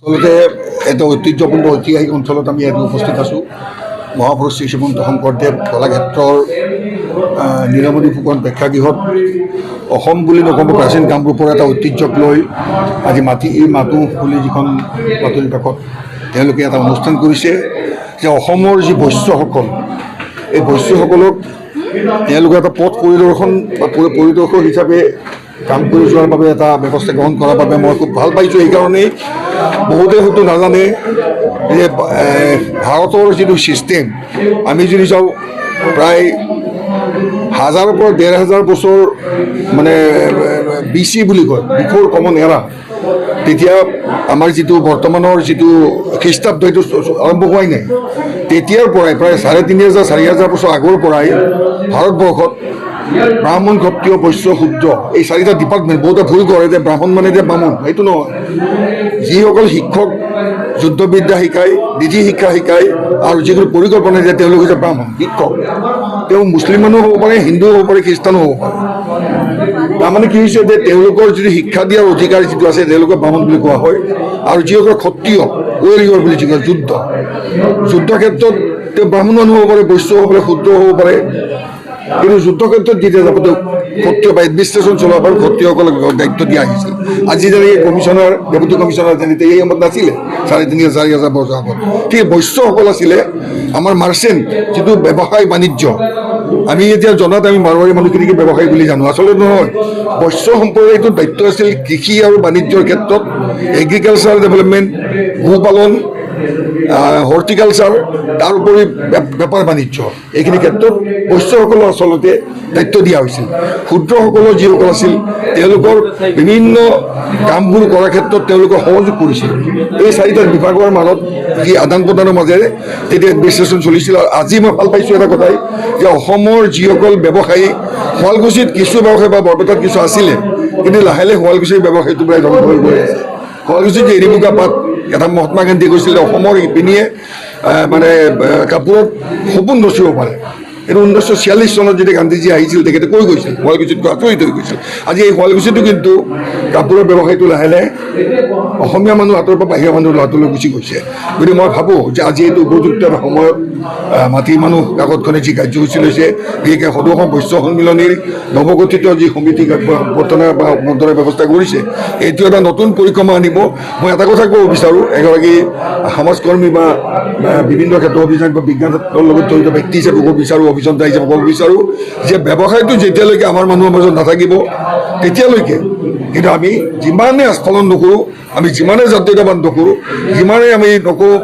আচলতে এটা ঐতিহ্যপূৰ্ণ ঐতিহাসিক অঞ্চলত আমি ইয়াত উপস্থিত আছোঁ। মহাপুৰুষ শ্ৰী শ্ৰীমন্ত শংকৰদেৱ কলাক্ষেত্ৰৰ নীলমণি ফুকন প্ৰেক্ষাগৃহত অসম বুলি নক'ব প্ৰাচীন কামৰূপৰ এটা ঐতিহ্যক লৈ আজি মাতো বুলি যিখন বাতৰি কাকত তেওঁলোকে এটা অনুষ্ঠান কৰিছে যে অসমৰ যি বৈশ্যসকল এই বৈশ্যসকলক তেওঁলোকে এটা পথ পৰিদৰ্শন বা পৰিদৰ্শক হিচাপে কাম কৰি যোৱাৰ বাবে এটা ব্যৱস্থা গ্ৰহণ কৰাৰ বাবে মই খুব ভাল পাইছোঁ। এইকাৰণেই বহুতে হয়তো নাজানে যে ভাৰতৰ যিটো ছিষ্টেম আমি যদি চাওঁ প্ৰায় 1000ৰ পৰা 1500 বছৰ মানে BC বুলি কয়, বিফোৰ কমন এৰা, তেতিয়া আমাৰ যিটো বৰ্তমানৰ যিটো খ্ৰীষ্টাব্দ সেইটো আৰম্ভ হোৱাই নাই। তেতিয়াৰ পৰাই প্ৰায় 3500-4000 বছৰ আগৰ পৰাই ভাৰতবৰ্ষত ব্ৰাহ্মণ, ক্ষত্ৰিয়, বৈশ্য, শূদ্ৰ এই 4টা ডিপাৰ্টমেণ্ট। বহুতে ভুল কৰে যে ব্ৰাহ্মণ মানে যে বামুণ, সেইটো নহয়। যিসকল শিক্ষক যুদ্ধবিদ্যা শিকায়, নীতি শিক্ষা শিকায় আৰু যিকোনো পৰিকল্পনা দিয়ে তেওঁলোক হৈছে ব্ৰাহ্মণ শিক্ষক। তেওঁ মুছলিম মানুহ হ'ব পাৰে, হিন্দু হ'ব পাৰে, খ্ৰীষ্টানো হ'ব পাৰে। তাৰমানে কি হৈছে যে তেওঁলোকৰ যিটো শিক্ষা দিয়াৰ অধিকাৰ যিটো আছে তেওঁলোকক ব্ৰাহ্মণ বুলি কোৱা হয়। আৰু যিসকল ক্ষত্ৰিয় ৱেৰিয়ৰ বুলি যি কয় যুদ্ধ ক্ষেত্ৰত তেওঁ ব্ৰাহ্মণ মানুহ হ'ব পাৰে, বৈশ্য হ'ব পাৰে, শূদ্ৰ হ'ব পাৰে। কিন্তু যুদ্ধ ক্ষেত্ৰত যেতিয়া যাব তেওঁ ক্ষত্ৰিয় বা এডমিনিষ্ট্ৰেশ্যন চলাবৰ ক্ষত্ৰিয়সকলক দায়িত্ব দিয়া আহিছিল। আজি যেনেকৈ কমিশ্যনাৰ, ডেপুটি কমিশ্যনাৰ যেনেকৈ এই সময়ত নাছিলে 3500-4000 বছৰ আগত, ঠিক বৈশ্যসকল আছিলে আমাৰ মাৰ্চেণ্ট, যিটো ব্যৱসায় বাণিজ্য। আমি এতিয়া জনাত আমি মাৰোৱাৰী মানুহখিনিকে ব্যৱসায়ী বুলি জানো, আচলতে নহয়। বৈশ্য সম্প্ৰদায়টোৰ দায়িত্ব আছিল কৃষি আৰু বাণিজ্যৰ ক্ষেত্ৰত, এগ্ৰিকালচাৰ ডেভেলপমেণ্ট, গোপালন, হৰ্টিকালচাৰ, তাৰোপৰি বেপাৰ বাণিজ্য, এইখিনি ক্ষেত্ৰত বৈশ্যসকলৰ আচলতে দায়িত্ব দিয়া হৈছিল। ক্ষুদ্ৰসকলৰ যিসকল আছিল তেওঁলোকৰ বিভিন্ন কামবোৰ কৰাৰ ক্ষেত্ৰত তেওঁলোকে সহযোগ কৰিছিল। এই 4টা বিভাগৰ মাজত যি আদান প্ৰদানৰ মাজেৰে তেতিয়া এডমিনিষ্ট্ৰেশ্যন চলিছিল। আৰু আজি মই ভাল পাইছোঁ এটা কথাই যে অসমৰ যিসকল ব্যৱসায়ী, শুৱালকুছিত কিছু ব্যৱসায় বা বৰপেটাত কিছু আছিলে, কিন্তু লাহে লাহে শুৱালকুছিৰ ব্যৱসায়টো প্ৰায় ধ্বংস হৈ গৈ আছে। শুৱালকুছিত যে এৰিমুগা পাত এটা মহাত্মা গান্ধীয়ে কৈছিলে অসমৰ ইপিনিয়ে মানে কাপোৰত সপোন ৰচিব পাৰে। এইটো 1946 চনত যেতিয়া গান্ধীজী আহিছিল তেখেতে কৈ গৈছিল, শুৱালকুছিত আচৰিত হৈ গৈছিল। আজি এই শুৱালকুছিতো কিন্তু কাপোৰৰ ব্যৱসায়টো লাহে লাহে অসমীয়া মানুহ হাতৰ পৰা বাহিৰা মানুহৰ হাতলৈ গুচি গৈছে। গতিকে মই ভাবোঁ যে আজি এইটো উপযুক্ত এটা সময়ত মাটিৰ মানুহ কাকতখনে যি কাৰ্যসূচী লৈছে, বিশেষকৈ সদৌ অসম বৈশ্য সন্মিলনীৰ নৱগঠিত যি সমিতি সম্বৰ্ধনা বা সম্বৰ্ধনাৰ ব্যৱস্থা কৰিছে, এইটো এটা নতুন পৰিক্ৰমা আনিব। মই এটা কথা ক'ব বিচাৰোঁ, এগৰাকী সমাজকৰ্মী বা বিভিন্ন ক্ষেত্ৰত অভিযান বা বিজ্ঞান ক্ষেত্ৰৰ লগত জড়িত ব্যক্তি হিচাপে ক'ব বিচাৰোঁ, অভিযন্তা হিচাপে ক'ব বিচাৰোঁ যে ব্যৱসায়টো যেতিয়ালৈকে আমাৰ মানুহৰ মাজত নাথাকিব তেতিয়ালৈকে কিন্তু আমি যিমানে আস্ফালন নকৰোঁ, আমি যিমানে জাতীয়তাবাদ নকৰোঁ, যিমানে আমি নকৰোঁ,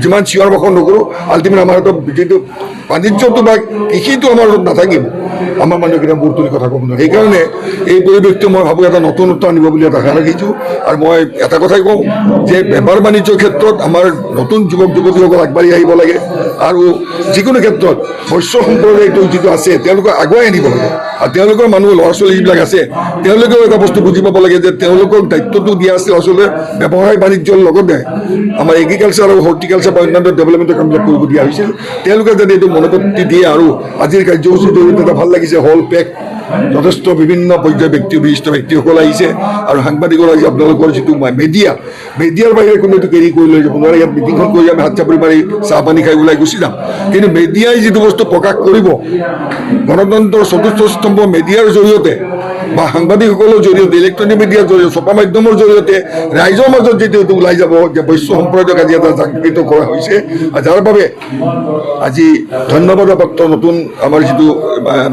যিমান চিঞৰ বাখৰ নকৰোঁ, আল্টিমেট আমাৰ হাতত যিটো বাণিজ্যটো বা কৃষিটো আমাৰ হাতত নাথাকিব, আমাৰ মানুহকেইটা মূৰ তুলি কথা ক'ব নোৱাৰে। সেইকাৰণে এই পৰিৱেশটো মই ভাবোঁ এটা নতুনত্ব আনিব বুলি এটা আশা ৰাখিছোঁ। আৰু মই এটা কথাই কওঁ যে বেপাৰ বাণিজ্যৰ ক্ষেত্ৰত আমাৰ নতুন যুৱক যুৱতীসকল আগবাঢ়ি আহিব লাগে। আৰু যিকোনো ক্ষেত্ৰত বৈশ্য সম্প্ৰদায়টো যিটো আছে তেওঁলোকক আগুৱাই আনিব লাগে। আৰু তেওঁলোকৰ মানুহ ল'ৰা ছোৱালী যিবিলাক আছে তেওঁলোকেও এটা বস্তু বুজি পাব লাগে যে তেওঁলোকক দায়িত্বটো দিয়া আছিল আচলতে ব্যৱসায় বাণিজ্যৰ লগতে আমাৰ এগ্ৰিকালচাৰ আৰু হৰ্টিকালচাৰ বা অন্যান্য ডেভেলপমেণ্টৰ কামবিলাক কৰিব দিয়া হৈছিল। তেওঁলোকে যদি এইটো মনোবৃত্তি দিয়ে, আৰু আজিৰ কাৰ্যসূচীৰ জৰিয়তে এটা ভাল লাগিছে, হল পেক যথেষ্ট বিভিন্ন পৰ্যায়ৰ বিশিষ্ট ব্যক্তিসকল আহিছে। আৰু সাংবাদিকৰ আজি আপোনালোকৰ যিটো মিডিয়াৰ বাহিৰে কোনো এইটো কেৰি কৰি লৈ যাব নোৱাৰে। ইয়াত মিটিংখন কৰি আমি হাত চাপৰি মাৰি চাহ পানী খাই ওলাই গুচি যাম, কিন্তু মিডিয়াই যিটো বস্তু প্ৰকাশ কৰিব, গণতন্ত্ৰৰ চতুৰ্থ স্তম্ভ মিডিয়াৰ জৰিয়তে বা সাংবাদিকসকলৰ জৰিয়তে, ইলেক্ট্ৰনিক মিডিয়াৰ জৰিয়তে, ছপা মাধ্যমৰ জৰিয়তে ৰাইজৰ মাজত যিটো ওলাই যাব যে বৈশ্য সম্প্ৰদায়ক আজি এটা জাগৃত কৰা হৈছে। যাৰ বাবে আজি ধন্যবাদ প্ৰাপ্ত নতুন আমাৰ যিটো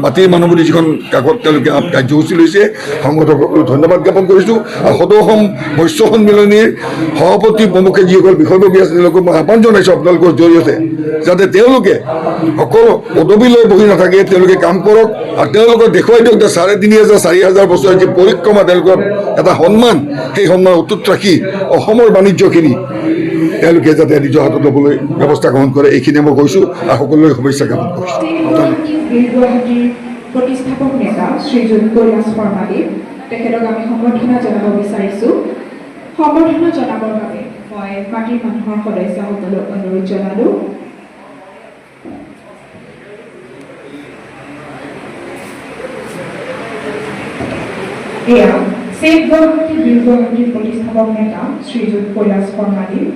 মাটিৰ মানুহ বুলি যিখন কাকত তেওঁলোকে কাৰ্যসূচী লৈছে, সংগঠকসকলক ধন্যবাদ জ্ঞাপন কৰিছোঁ। আৰু সদৌ অসম বৈশ্য সন্মিলনীৰ সভাপতি প্ৰমুখে যিসকল বিষয়ববী আছে তেওঁলোকক মই আহ্বান জনাইছোঁ আপোনালোকৰ জৰিয়তে যাতে তেওঁলোকে সকলো পদবী লৈ বহি নাথাকে, তেওঁলোকে কাম কৰক। আৰু তেওঁলোকক দেখুৱাই দিয়ক যে 3500-4000 বছৰৰ যি পৰিক্ৰমা, তেওঁলোকৰ এটা সন্মান, সেই সন্মান অটুট ৰাখি অসমৰ বাণিজ্যখিনি তেওঁলোকে যাতে নিজৰ হাতত ল'বলৈ ব্যৱস্থা গ্ৰহণ কৰে। এইখিনিয়ে মই কৈছোঁ আৰু সকলোৰে শুভেচ্ছা জ্ঞাপন কৰিছোঁ। প্ৰতিষ্ঠাপক নেতা শ্ৰীযুত কৈলাশ শৰ্মাদেৱ, তেখেতক আমি সম্বৰ্ধনা জনাব বিচাৰিছোঁ। সম্বৰ্ধনা জনাবৰ বাবে মই মাটিৰ মানুহৰ সদস্যসকলক অনুৰোধ জনালোঁ। এয়া ছেভ গুৱাহাটী বিল গুৱাহাটীৰ প্ৰতিষ্ঠাপক নেতা শ্ৰীযুত কৈলাশ শৰ্মাদেৱ,